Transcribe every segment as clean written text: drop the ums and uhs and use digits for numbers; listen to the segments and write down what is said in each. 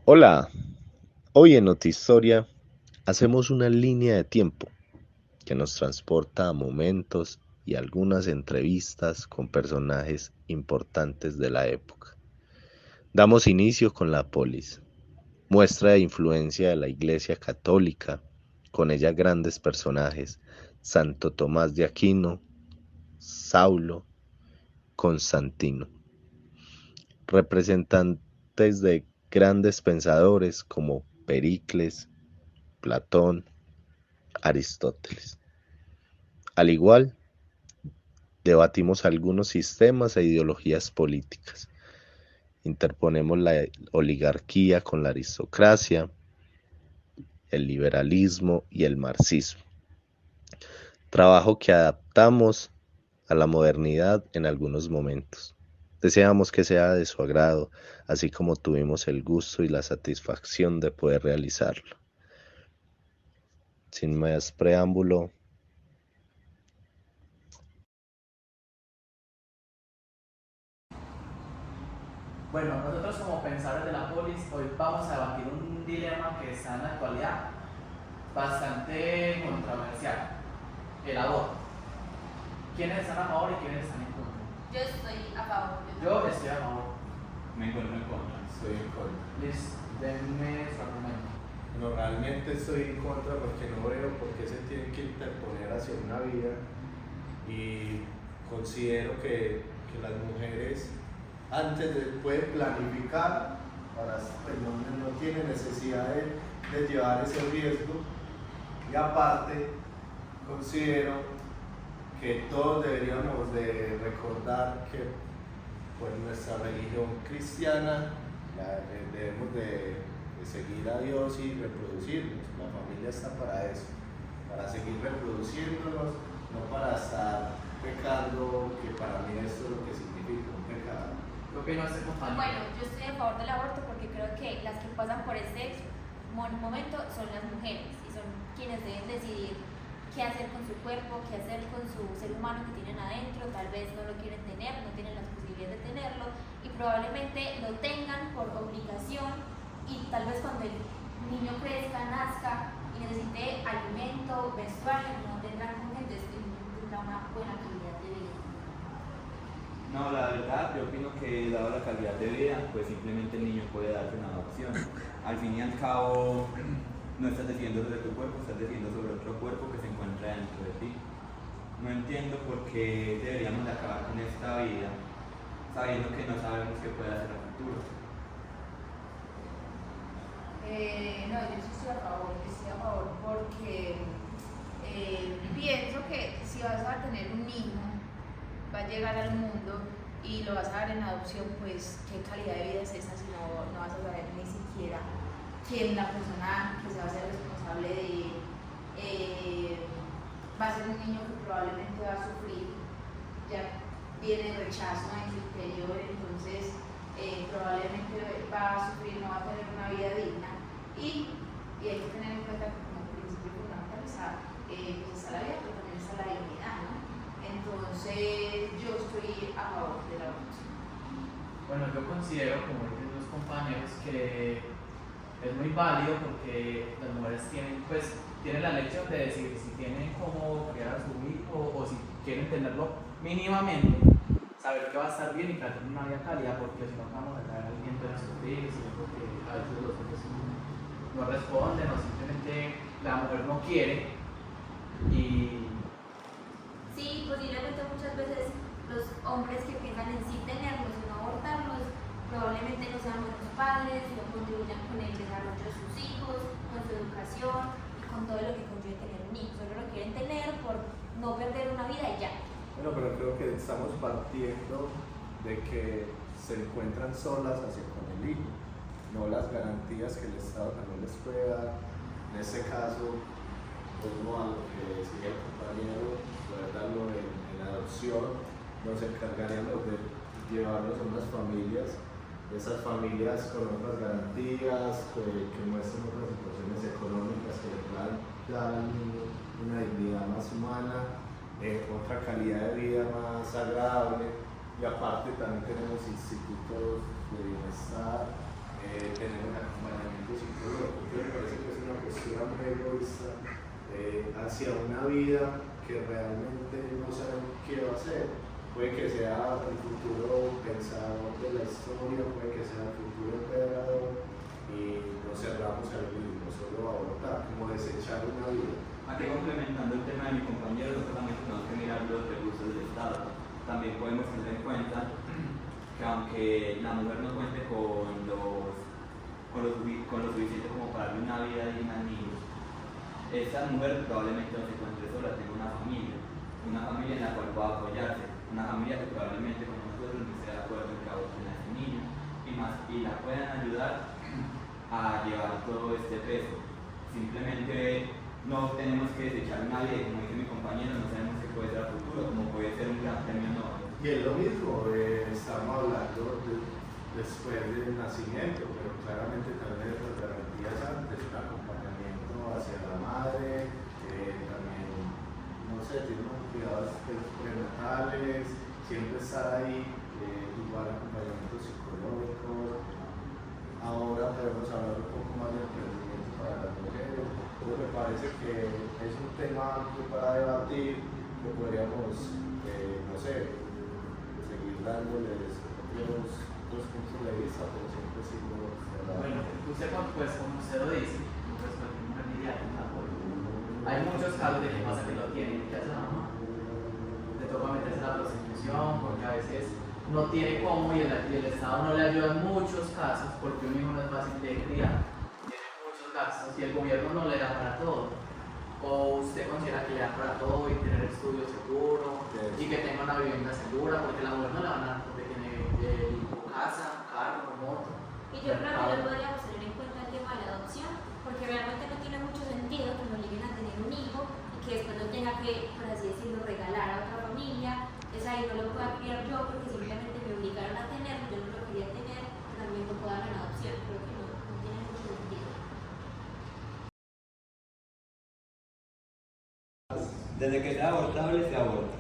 Hola, hoy en Notihistoria hacemos una línea de tiempo que nos transporta a momentos y algunas entrevistas con personajes importantes de la época. Damos inicio con la polis, muestra de influencia de la Iglesia Católica, con ella grandes personajes, Santo Tomás de Aquino, Saulo, Constantino, representantes de grandes pensadores como Pericles, Platón, Aristóteles. Al igual, debatimos algunos sistemas e ideologías políticas. Interponemos la oligarquía con la aristocracia, el liberalismo y el marxismo. Trabajo que adaptamos a la modernidad en algunos momentos. Deseamos que sea de su agrado, así como tuvimos el gusto y la satisfacción de poder realizarlo. Sin más preámbulo, Bueno, nosotros como pensadores de la polis hoy vamos a debatir un dilema que está en la actualidad bastante controversial, el aborto. ¿Quiénes están a favor y quiénes están en contra? Yo estoy a favor. Yo estoy a favor. Me encuentro en contra. Estoy en contra. Listo, denme su argumento. No, realmente estoy en contra porque no veo por qué se tiene que interponer hacia una vida y considero que las mujeres antes de pueden planificar, pues no tienen necesidad de llevar ese riesgo y aparte considero que todos deberíamos de recordar que pues nuestra religión cristiana debemos de seguir a Dios y reproducirnos. La familia está para eso, para seguir reproduciéndonos, no para estar pecando, que para mí esto es lo que significa un pecado. ¿Qué opina usted, compañero? Bueno, yo estoy a favor del aborto porque creo que las que pasan por este momento son las mujeres y son quienes deben decidir qué hacer con su cuerpo, qué hacer con su ser humano que tienen adentro. Tal vez no lo quieren tener, no tienen las posibilidades de tenerlo y probablemente lo tengan por obligación y tal vez cuando el niño crezca, nazca y necesite alimento, vestuario, no tendrán con gente, no tendrá una buena calidad de vida. No, la verdad, yo opino que dado la calidad de vida, pues simplemente el niño puede darse una adopción. Al fin y al cabo, no estás decidiendo sobre tu cuerpo, estás decidiendo sobre otro cuerpo que se encuentra dentro de ti. No entiendo por qué deberíamos de acabar con esta vida sabiendo que no sabemos qué puede hacer el futuro. No, yo sí estoy a favor porque pienso que si vas a tener un niño, va a llegar al mundo y lo vas a dar en adopción, pues qué calidad de vida es esa si no vas a saber ni siquiera quién la persona que se va a ser responsable de él. Va a ser un niño que probablemente va a sufrir, ya viene rechazo en su interior, entonces probablemente va a sufrir, no va a tener una vida digna y hay que tener en cuenta que como principio fundamental pues está la vida, pero también está la dignidad, ¿no? Entonces yo estoy a favor de la adopción. Bueno, yo considero, como dicen los compañeros, que es muy válido porque las mujeres tienen la elección de decidir si tienen cómo criar a su hijo o si quieren tenerlo mínimamente, saber que va a estar bien y que va a tener una vida cálida, porque si no vamos a caer al viento de nuestros hijos y porque a veces los hombres no responden o simplemente la mujer no quiere y Sí, posiblemente muchas veces los hombres que piensan en sí tenerlos y no abortarlos probablemente no sean buenos padres, no contribuyan con el desarrollo de sus hijos, con su educación y con todo lo que conlleva tener un hijo. Solo lo quieren tener por no perder una vida y ya. Bueno, pero creo que estamos partiendo de que se encuentran solas hacia con el hijo, no las garantías que el Estado también les puede dar. En este caso, como a lo que decía el compañero, poder darlo en adopción, nos encargaríamos de llevarlos a unas familias, esas familias con otras garantías, que muestren otras situaciones económicas que le puedan dar al niño una dignidad más humana, otra calidad de vida más agradable, y aparte también tenemos institutos de bienestar, tener un acompañamiento psicológico. Me parece que es una postura muy egoísta hacia una vida que realmente no sabemos qué va a ser. Puede que sea el futuro pensador de la historia, puede que sea el futuro emperador, y nos cerramos al mismo, solo a abortar, como desechar una vida. Aquí complementando el tema de mi compañero, no solamente tenemos que mirar los recursos del Estado, también podemos tener en cuenta que aunque la mujer no cuente con lo suficiente como para darle una vida digna al niño, esa mujer probablemente no se encuentre sola, tenga una familia en la cual pueda apoyarse, una familia que probablemente como nosotros no esté de acuerdo en que aborten a ese niño y la puedan ayudar a llevar todo este peso. Simplemente no tenemos que desechar una vida, como dice mi compañero, no sabemos qué puede ser a futuro, como puede ser un gran premio Nobel. Y es lo mismo, estamos hablando después del nacimiento, pero claramente también las garantías antes, el acompañamiento hacia la madre, también, no sé, tiene unos cuidados prenatales, siempre estar ahí, igual acompañamiento psicológico. Ahora podemos hablar un poco más de emprendimiento para las mujeres. Pero me parece que es un tema amplio para debatir, que podríamos, no sé, seguir dándoles otros puntos de vista, pero siempre sigo cerrado. Bueno, usted pues como usted lo dice, respecto a una familia, hay muchos casos de que pasa que lo tienen que hacer la mamá. Le toca meterse a la prostitución porque a veces no tiene cómo y el Estado no le ayuda en muchos casos porque un hijo no es fácil de criar, tiene muchos gastos y el gobierno no le da para todo. O usted considera que le da para todo y tener estudio seguro y que tenga una vivienda segura, porque la mujer no le van a dar porque tiene casa, carro, moto. Y yo creo que no podríamos tener en cuenta el tema de la adopción, porque realmente no tiene mucho sentido que nos obliguen a tener un hijo y que después lo tenga que, por así decirlo, regalar a otra familia. Es ahí, no lo puedo criar yo porque simplemente me obligaron a tenerlo, yo no lo quería tener, también lo puedo dar en adopción. Creo que no tiene mucho sentido. Desde que sea abortable, se aborta.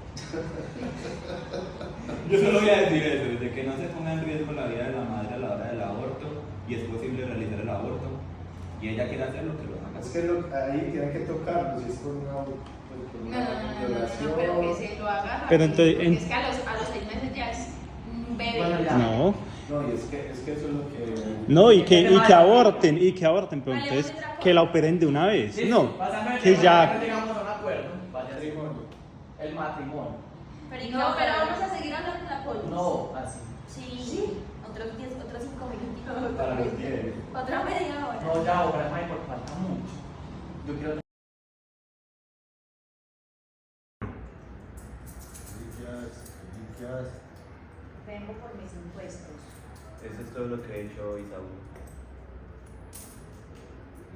Yo solo voy a decir eso, desde que no se ponga en riesgo la vida de la madre a la hora del aborto y es posible realizar el aborto y ella quiere hacerlo, que lo haga. Es que ahí tiene que tocarlo, si es con una violación. Pero que se lo haga. Pero entonces, porque es que a los 6 meses ya es un bebé. Bueno, ya. No, No, y es que eso es lo que... no, y que aborten, pero entonces que la operen de una vez, Sí, no, pasando el que tema, ya, llegamos a un acuerdo, vaya así, el matrimonio. Pero, No, pero vamos a seguir hablando de la polis. No, así. Sí, otros 5 minutos. Para los 10. Otra media hora. No, ya ahora no hay por falta mucho. Yo quiero. Vengo por mis impuestos. Eso es todo lo que he hecho hoy, Saúl.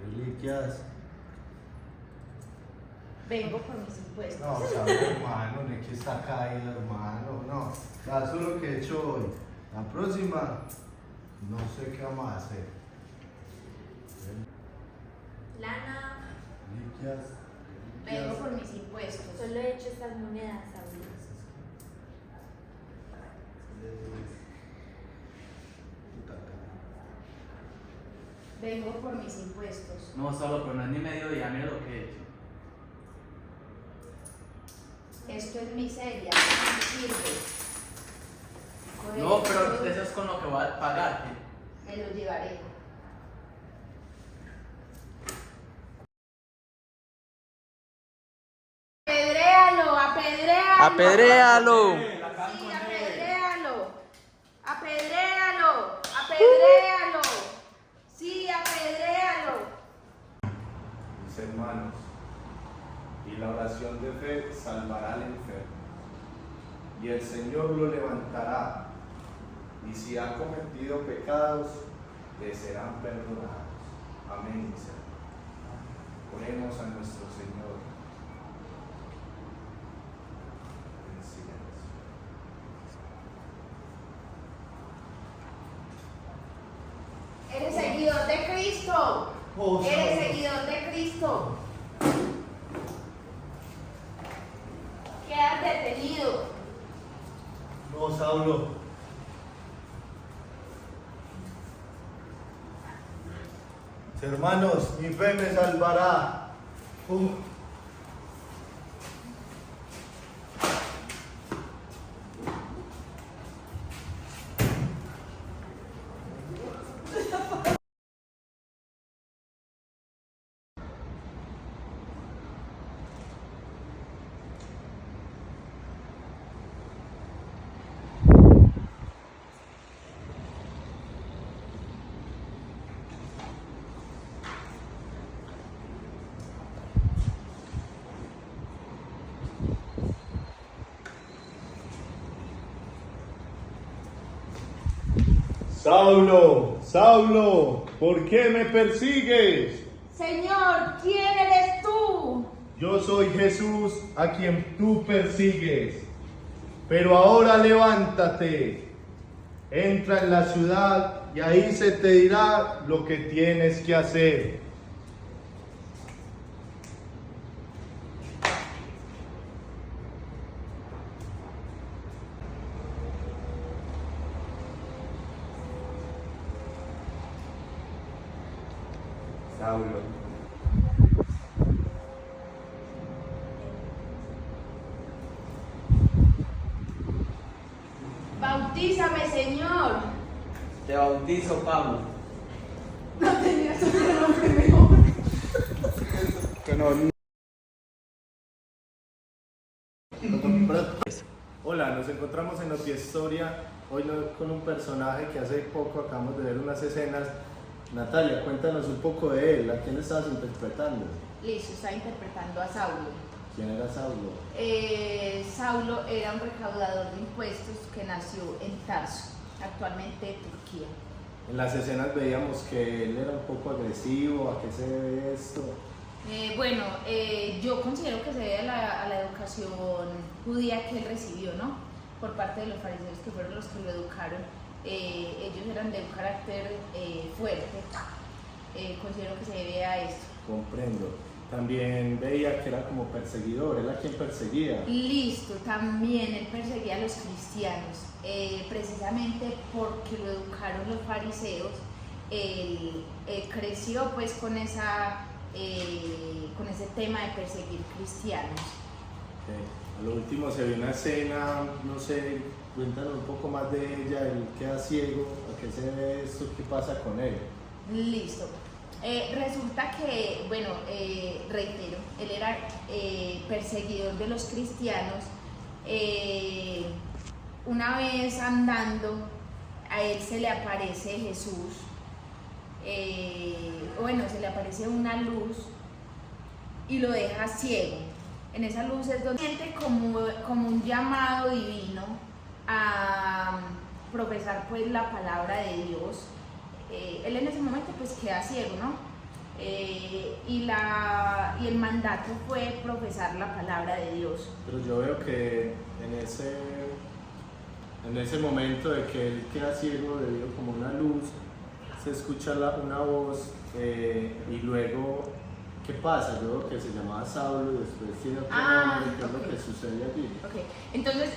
Reliquias. Vengo por mis impuestos. No, sabe, hermano, no hay que está caído, hermano. No, eso es lo que he hecho hoy. La próxima, no sé qué vamos a hacer. Lana, Reliquias. Vengo por mis impuestos. solo he hecho estas monedas, ¿sabes? Vengo por mis impuestos. No, solo, pero no es ni medio día, mira lo que he hecho. Esto es miseria, no me sirve. Por No, pero eso eso es con lo que voy a pagarte. me lo llevaré. Apedréalo, apedréalo. apedréalo. Sí, apedréalo. Apedréalo, apedréalo. Sí, apedréalo. Mis hermanos, y la oración de fe salvará al enfermo, y el Señor lo levantará, y si ha cometido pecados, le serán perdonados. Amén, mis hermanos. Oremos a nuestro Señor en silencio. Eres seguidor de Cristo. Oh, Eres Señor. seguidor de Cristo. Quedas detenido. No, Saulo. Hermanos, mi fe me salvará. Saulo, Saulo, ¿por qué me persigues? Señor, ¿quién eres tú? Yo soy Jesús a quien tú persigues. Pero ahora levántate, entra en la ciudad y ahí se te dirá lo que tienes que hacer. Saulo, Bautízame, Señor. Te bautizo, Pablo. No tenías otro nombre mejor. Hola, nos encontramos en Historia, hoy con un personaje que hace poco acabamos de ver unas escenas. Natalia, cuéntanos un poco de él, ¿a quién estabas interpretando? Listo, está interpretando a Saulo. ¿Quién era Saulo? Saulo era un recaudador de impuestos que nació en Tarso, actualmente Turquía. En las escenas veíamos que él era un poco agresivo. ¿A qué se debe esto? Yo considero que se debe a la educación judía que él recibió, ¿no? Por parte de los fariseos, que fueron los que lo educaron. Ellos eran de un carácter fuerte. Considero que se debe a esto. Comprendo. También veía que era como perseguidor, ¿él a quién perseguía? Listo, también él perseguía a los cristianos, precisamente porque lo educaron los fariseos. Él creció pues con ese tema de perseguir cristianos. A lo último se ve una escena, no sé, cuéntanos un poco más de ella, él queda ciego, ¿a qué se debe esto? ¿Qué pasa con él? Listo. Resulta que, reitero, él era perseguidor de los cristianos. Una vez andando, a él se le aparece Jesús, se le aparece una luz y lo deja ciego. En esa luz es donde siente como un llamado divino a profesar pues la palabra de Dios. Él en ese momento pues queda ciego, ¿no? Y el mandato fue profesar la palabra de Dios. Pero yo veo que en ese momento de que él queda ciego debido como una luz, se escucha una voz y luego, ¿qué pasa? Yo veo que se llamaba Saulo y después tiene otro nombre. ¿Qué es lo que sucede allí? Okay. Entonces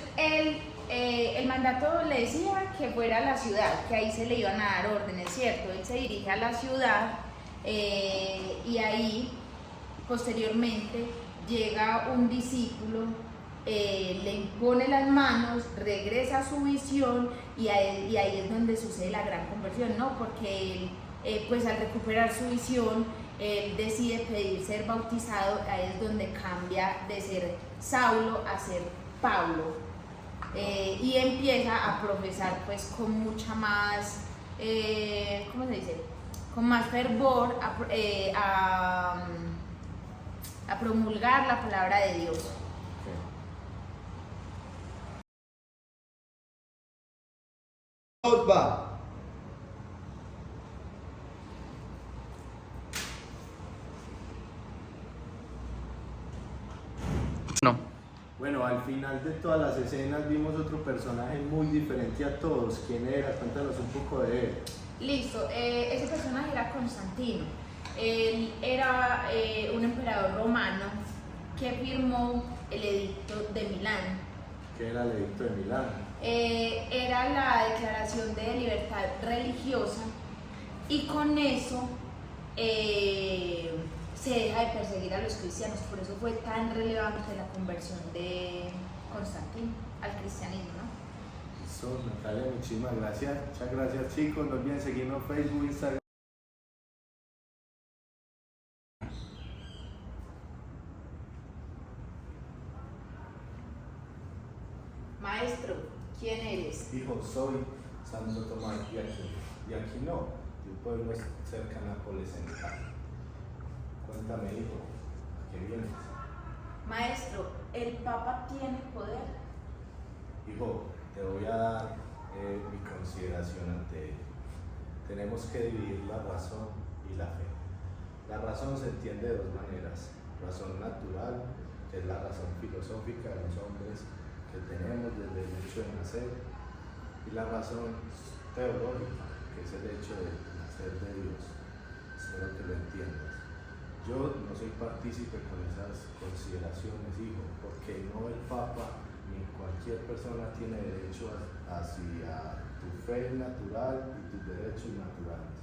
el mandato le decía que fuera a la ciudad, que ahí se le iban a dar órdenes, ¿cierto? Él se dirige a la ciudad y ahí posteriormente llega un discípulo, le impone las manos, regresa a su visión y ahí es donde sucede la gran conversión, ¿no? Porque él, pues al recuperar su visión, él decide pedir ser bautizado. Ahí es donde cambia de ser Saulo a ser Pablo. Y empieza a profesar pues con mucha más, ¿cómo se dice? Con más fervor a promulgar la palabra de Dios. Va. No. Bueno, al final de todas las escenas vimos otro personaje muy diferente a todos. ¿Quién era? Cuéntanos un poco de él. Listo, ese personaje era Constantino. Él era un emperador romano que firmó el edicto de Milán. ¿Qué era el edicto de Milán? Era la declaración de libertad religiosa, y con eso se deja de perseguir a los cristianos. Por eso fue tan relevante la conversión de Constantino al cristianismo, ¿no? Listo, Natalia, muchísimas gracias. Muchas gracias, chicos. No olviden seguirnos en Facebook, Instagram. Maestro, ¿quién eres? Hijo, soy Santo Tomás de Aquino, de un pueblo cerca a Nápoles, en Italia. Cuéntame, hijo, ¿a qué vienes? Maestro, ¿el Papa tiene poder? Hijo, te voy a dar mi consideración ante él. Tenemos que dividir la razón y la fe. La razón se entiende de dos maneras: razón natural, que es la razón filosófica de los hombres que tenemos desde el hecho de nacer, y la razón teológica, que es el hecho de nacer de Dios. Espero que lo entiendas. Yo no soy partícipe con esas consideraciones, hijo, porque no el Papa ni cualquier persona tiene derecho hacia tu fe natural y tus derechos naturales.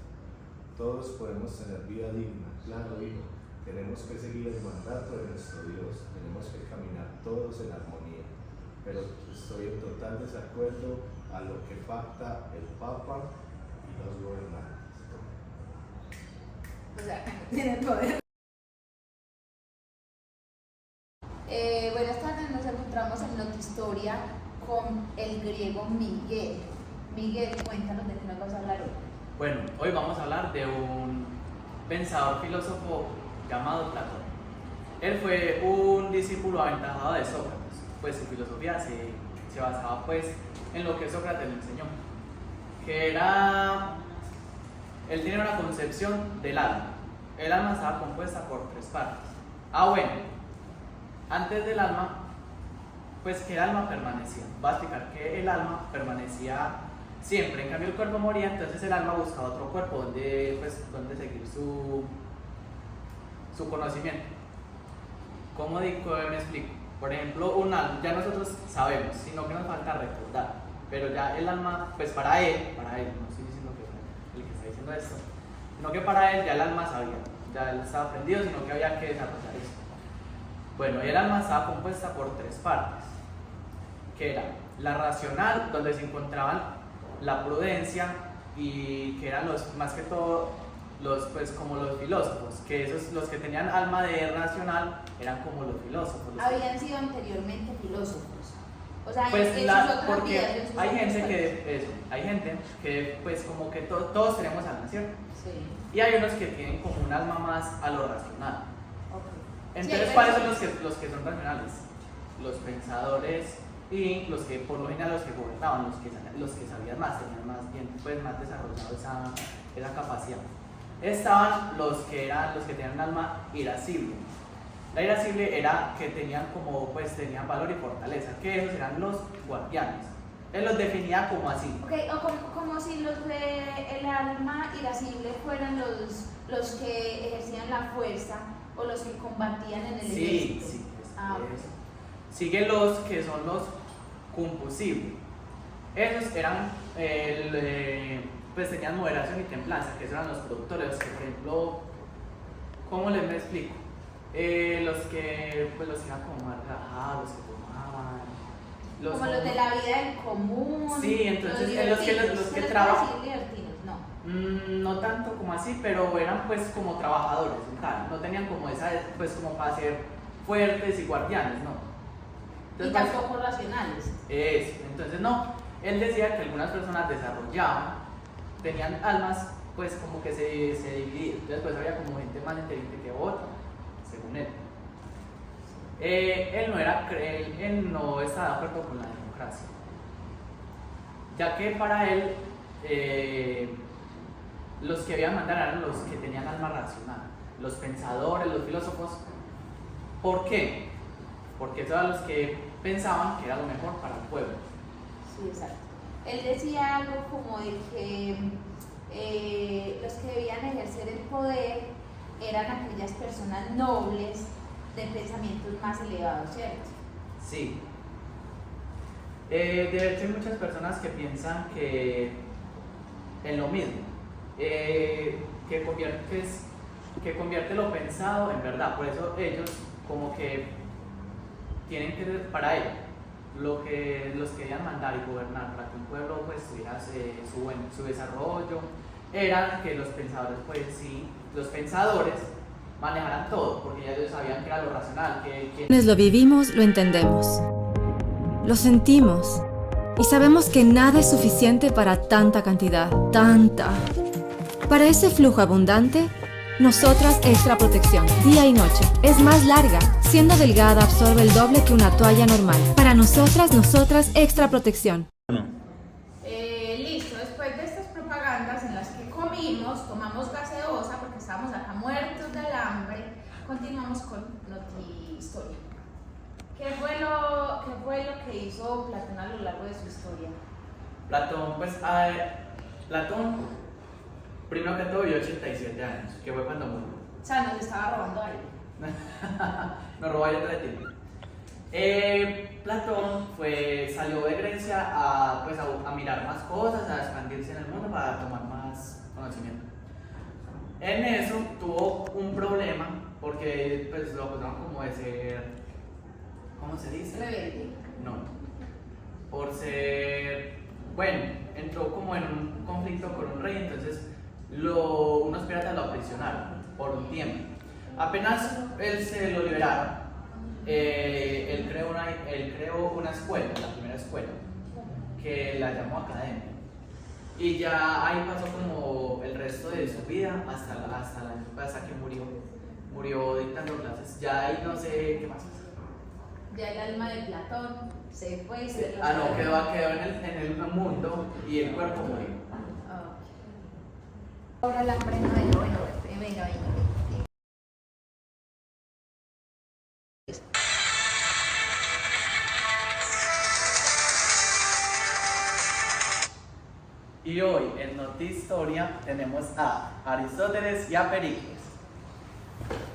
Todos podemos tener vida digna, claro, hijo. Tenemos que seguir el mandato de nuestro Dios, tenemos que caminar todos en armonía. Pero estoy en total desacuerdo a lo que pacta el Papa y los gobernantes. O sea, que no tiene poder. Buenas tardes, nos encontramos en Notihistoria con el griego Miguel. Miguel, cuéntanos de qué nos vas a hablar hoy. Bueno, hoy vamos a hablar de un pensador filósofo llamado Platón. Él fue un discípulo aventajado de Sócrates, pues su filosofía se basaba pues en lo que Sócrates le enseñó, que era, él tiene una concepción del alma. El alma estaba compuesta por tres partes. Bueno, antes del alma, pues que el alma permanecía. Va a explicar que el alma permanecía siempre, en cambio el cuerpo moría, entonces el alma buscaba otro cuerpo donde seguir su conocimiento. ¿Cómo me explico? Por ejemplo, un alma, ya nosotros sabemos, sino que nos falta recordar, pero ya el alma, pues para él, no estoy diciendo que el que está diciendo esto, sino que para él ya el alma sabía, ya él estaba aprendido, sino que había que desarrollar eso. Bueno, y el alma estaba compuesta por tres partes, que era la racional, donde se encontraban la prudencia, y que eran los, más que todo, pues como los filósofos, que esos, los que tenían alma de racional, eran como los filósofos. Habían sido anteriormente filósofos. O sea, pues en sus otras porque vidas, en sus hay otras gente historias. hay gente que pues como que todos tenemos alma, ¿cierto? Sí. Y hay unos que tienen como un alma más a lo racional. Okay. Entonces, Sí, ¿cuáles son los que son racionales? Los pensadores y los que, por lo general, los que gobernaban, los que sabían más, tenían más bien, pues más desarrollado esa capacidad. Estaban los que tenían un alma irascible. La irascible era que tenían valor y fortaleza, que esos eran los guardianes. Él los definía como así. Okay, o como si los de el alma irascible fueran los que ejercían la fuerza o los que combatían en el ejército. Sí, Ok. Siguen los que son los combustibles. Esos eran, pues tenían moderación y templanza, que esos eran los productores, que por ejemplo, ¿cómo les me explico? Los que eran como más relajados, los que tomaban. Como los de la vida en común. Sí, entonces los que trabajan. No tanto como así, pero eran pues como trabajadores, no tenían como esa, pues como para ser fuertes y guardianes, ¿no? Entonces, y tampoco racionales. Entonces no, él decía que algunas personas desarrollaban, tenían almas pues como que se dividían, entonces pues había como gente más inteligente que otra, según él. Él no estaba de acuerdo con la democracia, ya que para él los que habían mandar eran los que tenían alma racional, los pensadores, los filósofos. ¿Por qué? Porque esos eran los que pensaban que era lo mejor para el pueblo. Sí, exacto. Él decía algo como de que los que debían ejercer el poder eran aquellas personas nobles de pensamientos más elevados, ¿cierto? Sí. De hecho hay muchas personas que piensan que en lo mismo, que que convierte lo pensado en verdad. Por eso ellos como que tienen que, para ellos, lo que los querían mandar y gobernar para que un pueblo pues tuviera su desarrollo, era que los pensadores, pues sí, los pensadores manejaran todo, porque ya ellos sabían que era lo racional, que Quienes lo vivimos lo entendemos, lo sentimos y sabemos que nada es suficiente para tanta cantidad, tanta. Para ese flujo abundante, nosotras Extra Protección, día y noche, es más larga, siendo delgada absorbe el doble que una toalla normal. Para nosotras Extra Protección. Listo, después de estas propagandas en las que comimos, tomamos gaseosa porque estábamos acá muertos del hambre, continuamos con Historia. ¿Qué fue lo que hizo Platón a lo largo de su historia? Platón, pues, Platón, primero que todo, vivió 87 años, que fue cuando murió. O sea, nos estaba robando algo. Nos robó yo de tiempo. Platón salió de Grecia a mirar más cosas, a expandirse en el mundo para tomar más conocimiento. En eso tuvo un problema porque pues, lo acusaron como de ser, ¿cómo se dice? Rebelde. No, por ser, bueno, entró como en un conflicto con un rey, entonces unos piratas lo aprisionaron por un tiempo. Apenas él se lo liberaron, él creó una escuela, la primera escuela, que la llamó Academia. Y ya ahí pasó como el resto de su vida hasta que murió dictando clases. Ya ahí no sé qué más. Ya el alma de Platón se fue y se no, quedó en el mundo y el cuerpo murió. Ahora la prenda de bueno, venga. Y hoy en Notihistoria tenemos a Aristóteles y a Pericles.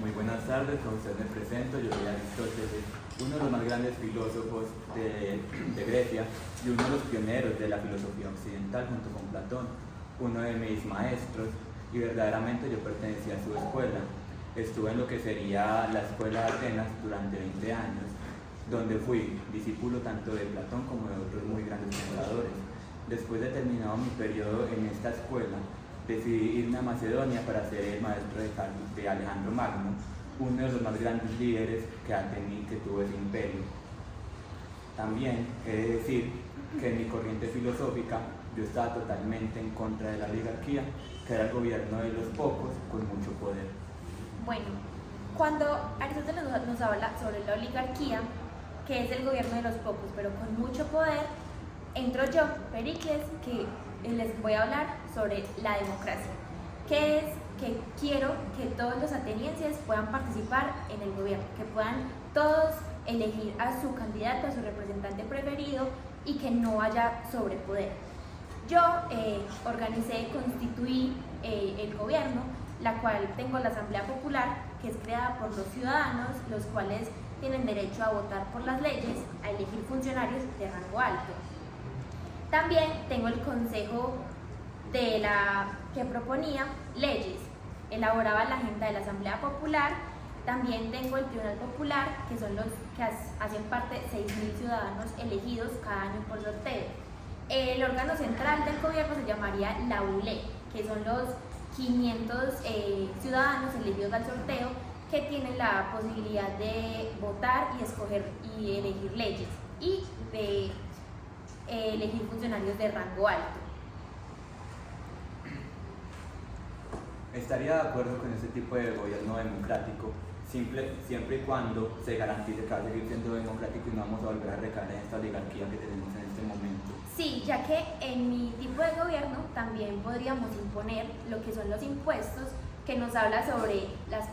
Muy buenas tardes, con usted me presento, yo soy Aristóteles, uno de los más grandes filósofos de Grecia y uno de los pioneros de la filosofía occidental junto con Platón, uno de mis maestros, y verdaderamente yo pertenecía a su escuela. Estuve en lo que sería la escuela de Atenas durante 20 años, donde fui discípulo tanto de Platón como de otros muy grandes pensadores. Después de terminado mi periodo en esta escuela, decidí irme a Macedonia para ser el maestro de Alejandro Magno, uno de los más grandes líderes que tuvo ese imperio. También he de decir que en mi corriente filosófica yo estaba totalmente en contra de la oligarquía, que era el gobierno de los pocos con mucho poder. Bueno, cuando Aristóteles nos habla sobre la oligarquía, que es el gobierno de los pocos, pero con mucho poder, entro yo, Pericles, que les voy a hablar sobre la democracia, que es que quiero que todos los atenienses puedan participar en el gobierno, que puedan todos elegir a su candidato, a su representante preferido y que no haya sobrepoder. Yo organicé, constituí el gobierno, la cual tengo la Asamblea Popular, que es creada por los ciudadanos, los cuales tienen derecho a votar por las leyes, a elegir funcionarios de rango alto. También tengo el consejo que proponía leyes, elaboraba la agenda de la Asamblea Popular. También tengo el Tribunal Popular, que son los que hacen parte de 6.000 ciudadanos elegidos cada año por sorteo. El órgano central del gobierno se llamaría la ULE, que son los 500 ciudadanos elegidos al sorteo que tienen la posibilidad de votar y escoger y elegir leyes y de elegir funcionarios de rango alto. Estaría de acuerdo con ese tipo de gobierno democrático, siempre y cuando se garantice que va a seguir siendo democrático y no vamos a volver a recaer en esta oligarquía que tenemos en este momento. Sí, ya que en mi tipo de gobierno también podríamos imponer lo que son los impuestos, que nos habla sobre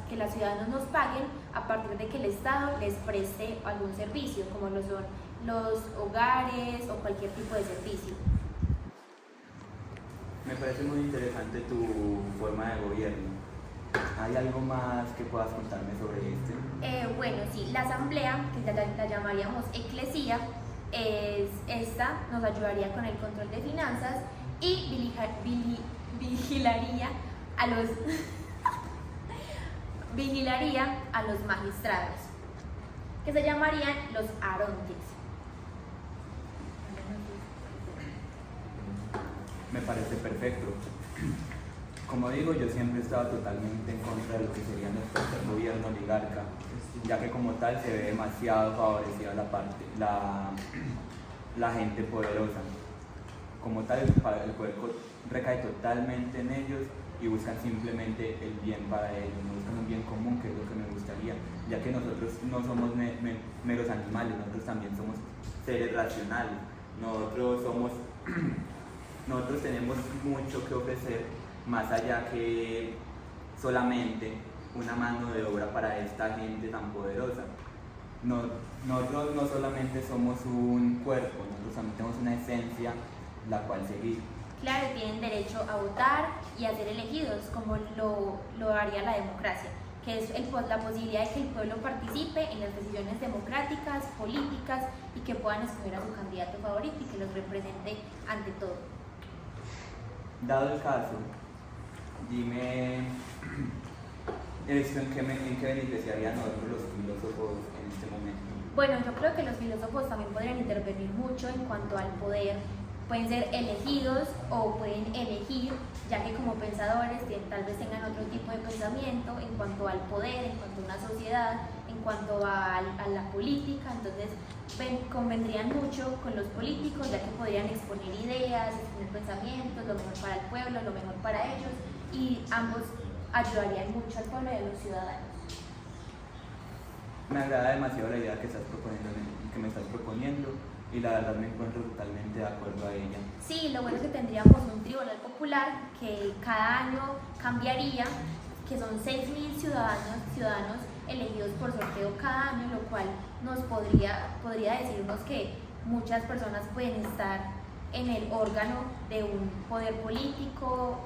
que los ciudadanos nos paguen a partir de que el Estado les preste algún servicio, como lo son los hogares o cualquier tipo de servicio. Me parece muy interesante tu forma de gobierno. ¿Hay algo más que puedas contarme sobre este? Bueno, sí, la asamblea, que la llamaríamos eclesía, nos ayudaría con el control de finanzas y vigilaría a los vigilaría a los magistrados, que se llamarían los arontes. Me parece perfecto. Como digo, yo siempre he estado totalmente en contra de lo que sería nuestro gobierno oligarca, ya que como tal se ve demasiado favorecida la gente poderosa. Como tal, el poder recae totalmente en ellos y buscan simplemente el bien para ellos, no buscan un bien común, que es lo que me gustaría, ya que nosotros no somos meros animales, nosotros también somos seres racionales, nosotros tenemos mucho que ofrecer, más allá que solamente una mano de obra para esta gente tan poderosa. Nosotros no solamente somos un cuerpo, nosotros también tenemos una esencia la cual seguir. Claro, tienen derecho a votar y a ser elegidos, como lo haría la democracia, que es la posibilidad de que el pueblo participe en las decisiones democráticas, políticas, y que puedan escoger a su candidato favorito y que los represente ante todo. Dado el caso, dime esto en qué beneficiaría a nosotros los filósofos en este momento. Bueno, yo creo que los filósofos también podrían intervenir mucho en cuanto al poder. Pueden ser elegidos o pueden elegir, ya que como pensadores tal vez tengan otro tipo de pensamiento en cuanto al poder, en cuanto a una sociedad, en cuanto a la política. Entonces convendrían mucho con los políticos, ya que podrían exponer ideas, exponer pensamientos, lo mejor para el pueblo, lo mejor para ellos, y ambos ayudarían mucho al pueblo y a los ciudadanos. Me agrada demasiado la idea que me estás proponiendo, y la verdad me encuentro totalmente de acuerdo a ella. Sí, lo bueno es que tendríamos un tribunal popular que cada año cambiaría, que son 6.000 ciudadanos elegidos por sorteo cada año, lo cual nos podría decirnos que muchas personas pueden estar en el órgano de un poder político,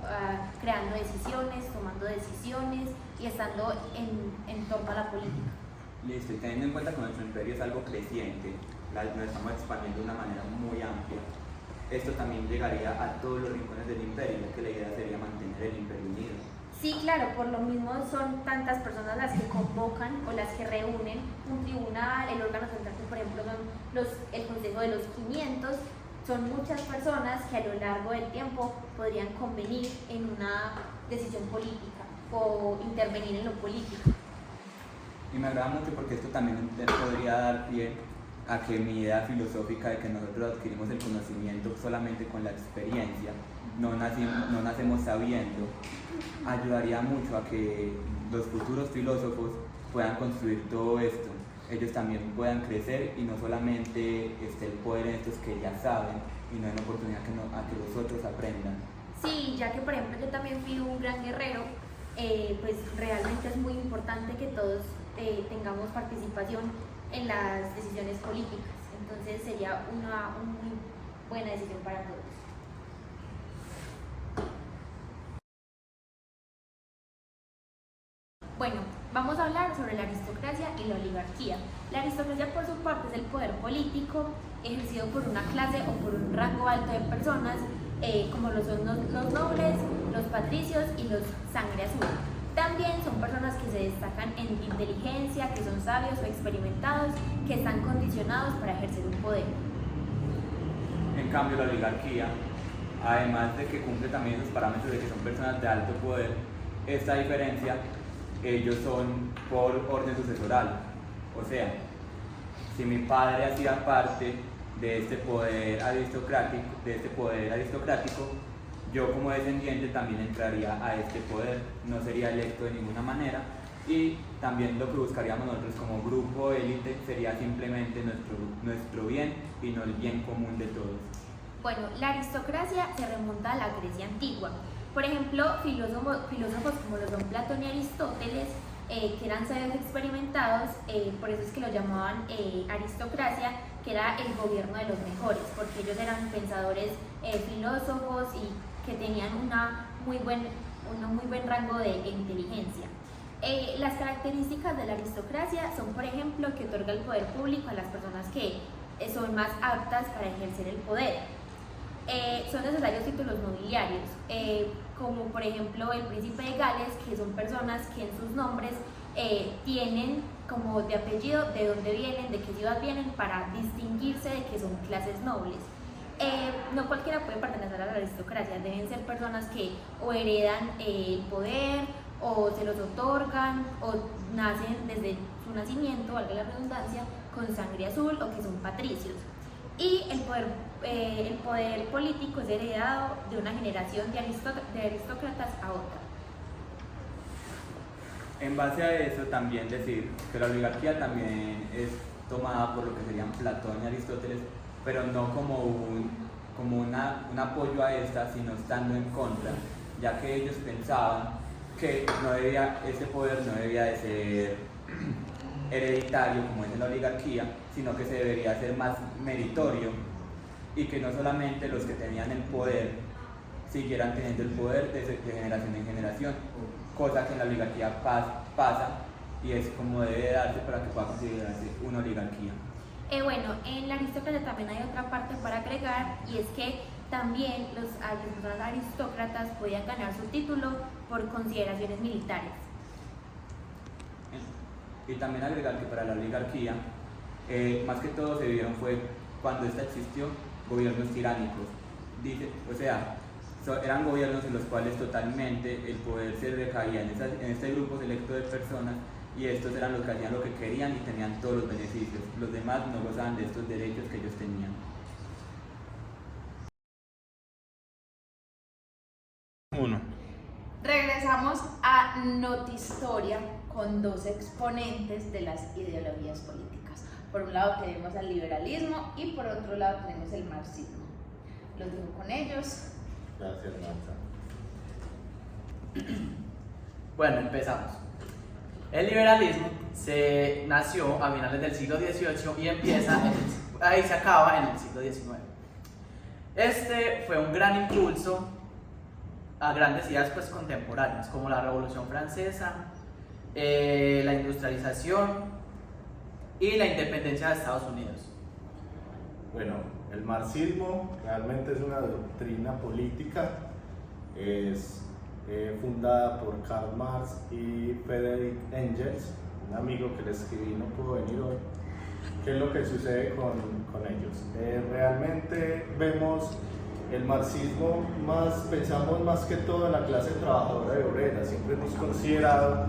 creando decisiones, tomando decisiones y estando en torno a la política. Listo, y teniendo en cuenta que nuestro imperio es algo creciente, nos estamos expandiendo de una manera muy amplia, esto también llegaría a todos los rincones del imperio, ya que la idea sería mantener el imperio unido. Sí, claro, por lo mismo son tantas personas las que convocan o las que reúnen un tribunal, el órgano central, que por ejemplo son el Consejo de los 500, son muchas personas que a lo largo del tiempo podrían convenir en una decisión política o intervenir en lo político. Y me agrada mucho porque esto también podría dar pie a que mi idea filosófica de que nosotros adquirimos el conocimiento solamente con la experiencia, no nacemos sabiendo, ayudaría mucho a que los futuros filósofos puedan construir todo esto, ellos también puedan crecer y no solamente esté el poder en estos que ya saben y no den oportunidad a que los otros aprendan. Sí, ya que por ejemplo yo también fui un gran guerrero, pues realmente es muy importante que todos tengamos participación en las decisiones políticas, entonces sería una muy buena decisión para todos. Bueno, vamos a hablar sobre la aristocracia y la oligarquía. La aristocracia por su parte es el poder político ejercido por una clase o por un rango alto de personas, como lo son los nobles, los patricios y los sangre azul. También son personas que se destacan en inteligencia, que son sabios o experimentados, que están condicionados para ejercer un poder. En cambio, la oligarquía, además de que cumple también los parámetros de que son personas de alto poder, esta diferencia, ellos son por orden sucesoral. O sea, si mi padre hacía parte de este poder aristocrático, yo como descendiente también entraría a este poder, no sería electo de ninguna manera, y también lo que buscaríamos nosotros como grupo élite sería simplemente nuestro bien y no el bien común de todos. Bueno, la aristocracia se remonta a la Grecia antigua. Por ejemplo, filósofos como lo son Platón y Aristóteles, que eran sabios experimentados, por eso es que lo llamaban aristocracia, que era el gobierno de los mejores, porque ellos eran pensadores, filósofos y que tenían un muy buen rango de inteligencia. Las características de la aristocracia son, por ejemplo, que otorga el poder público a las personas que son más aptas para ejercer el poder. son necesarios títulos nobiliarios, como por ejemplo el príncipe de Gales, que son personas que en sus nombres tienen como de apellido de dónde vienen, de qué ciudad vienen, para distinguirse de que son clases nobles. No cualquiera puede pertenecer a la aristocracia, deben ser personas que o heredan el poder, o se los otorgan, o nacen desde su nacimiento, valga la redundancia, con sangre azul, o que son patricios. Y el poder político es heredado de una generación de aristócratas a otra. En base a eso, también decir que la oligarquía también es tomada por lo que serían Platón y Aristóteles, pero no como un apoyo a esta, sino estando en contra, ya que ellos pensaban que ese poder no debía de ser hereditario como es en la oligarquía, sino que se debería hacer más meritorio, y que no solamente los que tenían el poder siguieran teniendo el poder de generación en generación, cosa que en la oligarquía pasa, y es como debe darse para que pueda considerarse una oligarquía. Bueno, en la aristócrata también hay otra parte para agregar, y es que también los aristócratas podían ganar su título por consideraciones militares. Y también agregar que para la oligarquía, más que todo se vieron fue cuando esta existió gobiernos tiránicos. Eran gobiernos en los cuales totalmente el poder se recaía en este grupo selecto de personas, y estos eran los que hacían lo que querían y tenían todos los beneficios. Los demás no gozaban de estos derechos que ellos tenían. Regresamos a Notihistoria con dos exponentes de las ideologías políticas. Por un lado tenemos al liberalismo y por otro lado tenemos el marxismo. Los dejo con ellos. Gracias, Marta. Bueno, empezamos. El liberalismo nació a finales del siglo XVIII y se acaba en el siglo XIX. Este fue un gran impulso a grandes ideas contemporáneas, como la Revolución Francesa, la industrialización y la independencia de Estados Unidos. Bueno, el marxismo realmente es una doctrina política, es fundada por Karl Marx y Friedrich Engels, un amigo que le escribí, no pudo venir hoy. ¿Qué es lo que sucede con ellos? Realmente vemos el marxismo, pensamos más que todo en la clase trabajadora y obrera. Siempre hemos considerado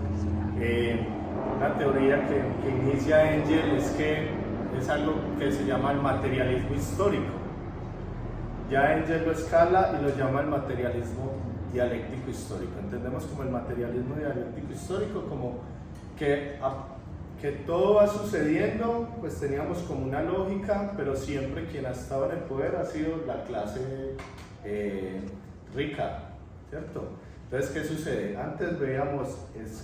una teoría que inicia Engels, es que es algo que se llama el materialismo histórico. Ya Engels lo escala y lo llama el materialismo dialéctico histórico. Entendemos como el materialismo dialéctico histórico como que todo va sucediendo, pues teníamos como una lógica, pero siempre quien ha estado en el poder ha sido la clase rica, ¿cierto? Entonces, ¿qué sucede? Antes veíamos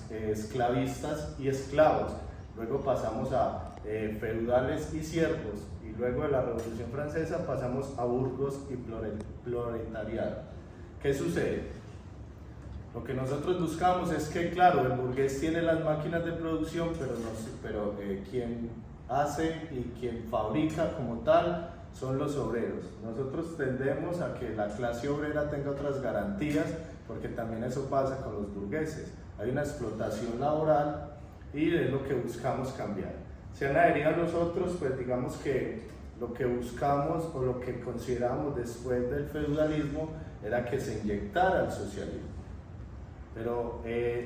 esclavistas y esclavos, luego pasamos a feudales y siervos, y luego de la Revolución Francesa pasamos a burgos y proletariado. ¿Qué sucede? Lo que nosotros buscamos es que, claro, el burgués tiene las máquinas de producción, pero quien hace y quien fabrica como tal son los obreros. Nosotros tendemos a que la clase obrera tenga otras garantías, porque también eso pasa con los burgueses. Hay una explotación laboral y es lo que buscamos cambiar. Se han adherido a nosotros, pues digamos que lo que buscamos o lo que consideramos después del feudalismo era que se inyectara el socialismo. Pero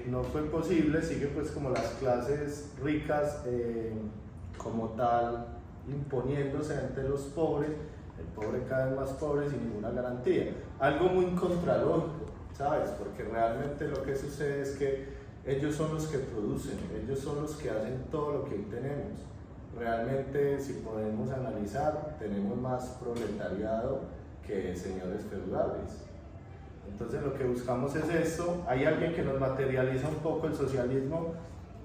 no fue posible, sigue pues como las clases ricas como tal imponiéndose entre los pobres, el pobre cada vez más pobre sin ninguna garantía. Algo muy contralógico, ¿sabes? Porque realmente lo que sucede es que ellos son los que producen, ellos son los que hacen todo lo que hoy tenemos. Realmente, si podemos analizar, tenemos más proletariado que señores feudales. Entonces lo que buscamos es esto. Hay alguien que nos materializa un poco el socialismo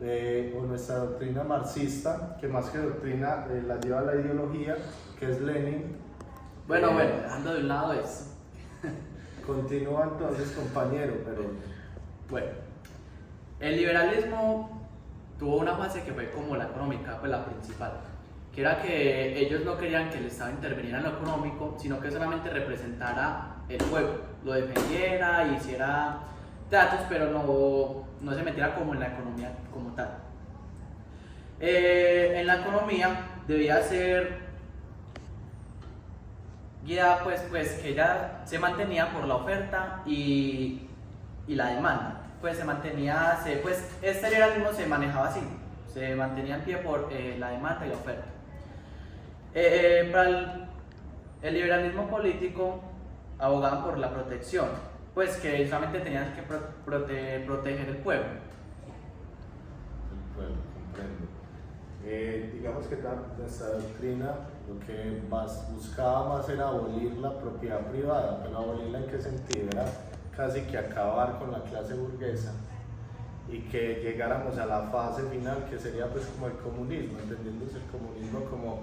o nuestra doctrina marxista, que más que doctrina la lleva a la ideología, que es Lenin. Bueno, dejando de un lado eso. Continúa entonces, compañero, pero... Bueno, el liberalismo tuvo una fase que fue como la económica, pues la principal. que era que ellos no querían que el Estado interviniera en lo económico, sino que solamente representara el pueblo, lo defendiera, hiciera tratos, pero no se metiera como en la economía como tal. En la economía debía ser guiada, pues que ella se mantenía por la oferta y la demanda. Pues se mantenía, este liberalismo se manejaba así, se mantenía en pie por la demanda y la oferta. Para el liberalismo político abogaban por la protección, pues que solamente tenían que proteger el pueblo. El pueblo, comprendo. Digamos que nuestra doctrina lo que buscaba más era abolir la propiedad privada, pero abolirla en qué sentido, era casi que acabar con la clase burguesa y que llegáramos a la fase final que sería pues como el comunismo, entendiéndose el comunismo como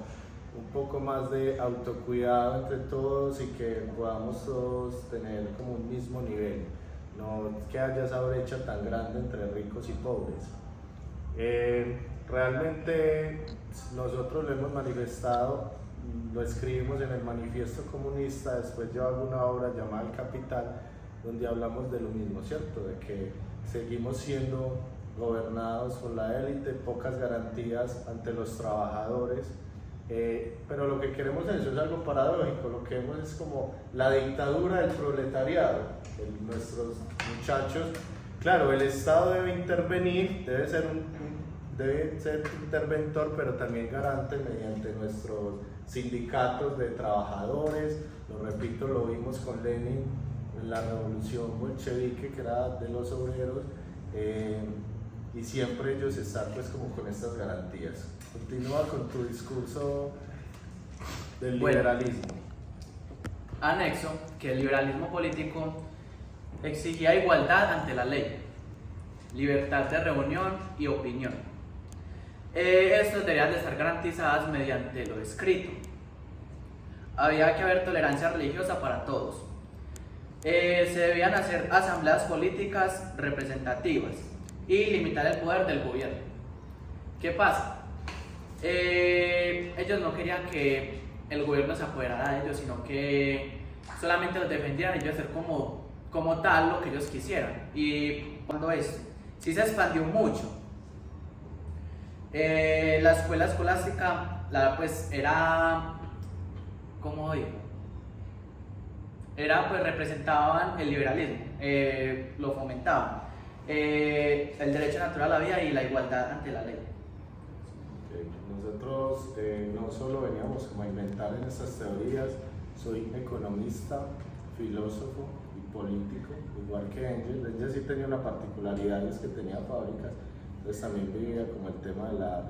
un poco más de autocuidado entre todos y que podamos todos tener como un mismo nivel, no que haya esa brecha tan grande entre ricos y pobres. Realmente nosotros lo hemos manifestado, lo escribimos en el Manifiesto Comunista, después yo hago una obra llamada El Capital, donde hablamos de lo mismo, ¿cierto? De que seguimos siendo gobernados por la élite, pocas garantías ante los trabajadores, pero lo que queremos es eso, es algo paradójico, lo que vemos es como la dictadura del proletariado, nuestros muchachos, claro, el Estado debe intervenir, debe ser interventor, pero también garante mediante nuestros sindicatos de trabajadores, lo repito, lo vimos con Lenin en la revolución bolchevique, que era de los obreros, y siempre ellos están pues como con estas garantías. Continúa con tu discurso del liberalismo. Anexo que el liberalismo político exigía igualdad ante la ley, libertad de reunión y opinión. Estos debían de estar garantizadas mediante lo escrito. Había que haber tolerancia religiosa para todos. Se debían hacer asambleas políticas representativas y limitar el poder del gobierno. ¿Qué pasa? Ellos no querían que el gobierno se apoderara de ellos, sino que solamente los defendieran y ellos hacer como tal lo que ellos quisieran. Y cuando esto sí se expandió mucho, la escuela escolástica pues era, ¿cómo digo? Pues representaban el liberalismo, lo fomentaban, el derecho natural a la vida y la igualdad ante la ley. Nosotros no solo veníamos como a inventar en estas teorías, soy economista, filósofo y político, igual que Engels. Engels sí tenía una particularidad, es que tenía fábricas, entonces también vivía como el tema de la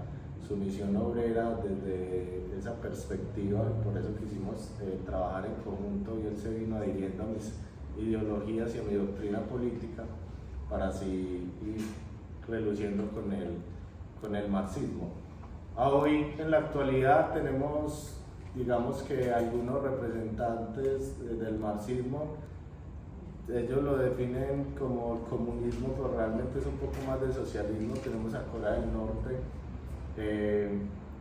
sumisión obrera desde esa perspectiva, y por eso quisimos trabajar en conjunto, y él se vino adhiriendo a mis ideologías y a mi doctrina política para así ir reluciendo con el marxismo. Hoy en la actualidad tenemos, digamos que algunos representantes del marxismo, ellos lo definen como el comunismo, pero realmente es un poco más de socialismo. Tenemos a Corea del Norte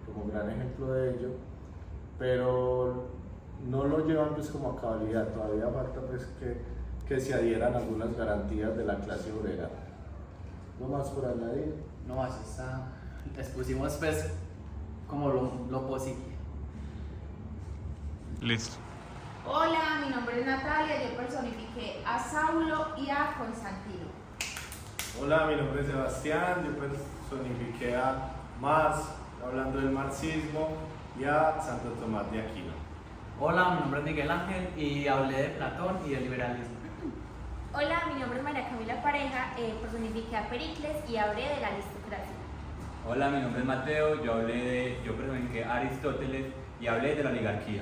como gran ejemplo de ello, pero no lo llevan pues como a cabalidad, todavía falta pues que se adhieran algunas garantías de la clase obrera. ¿No más por añadir? No, así está, les pusimos pues como lo posible. Listo. Hola, mi nombre es Natalia, yo personifiqué a Saulo y a Constantino. Hola, mi nombre es Sebastián, yo personifiqué a Marx, hablando del marxismo, y a Santo Tomás de Aquino. Hola, mi nombre es Miguel Ángel y hablé de Platón y del liberalismo. Hola, mi nombre es María Camila Pareja, personifiqué a Pericles y hablé de la aristocracia. Hola, mi nombre es Mateo, yo personifiqué a Aristóteles y hablé de la oligarquía.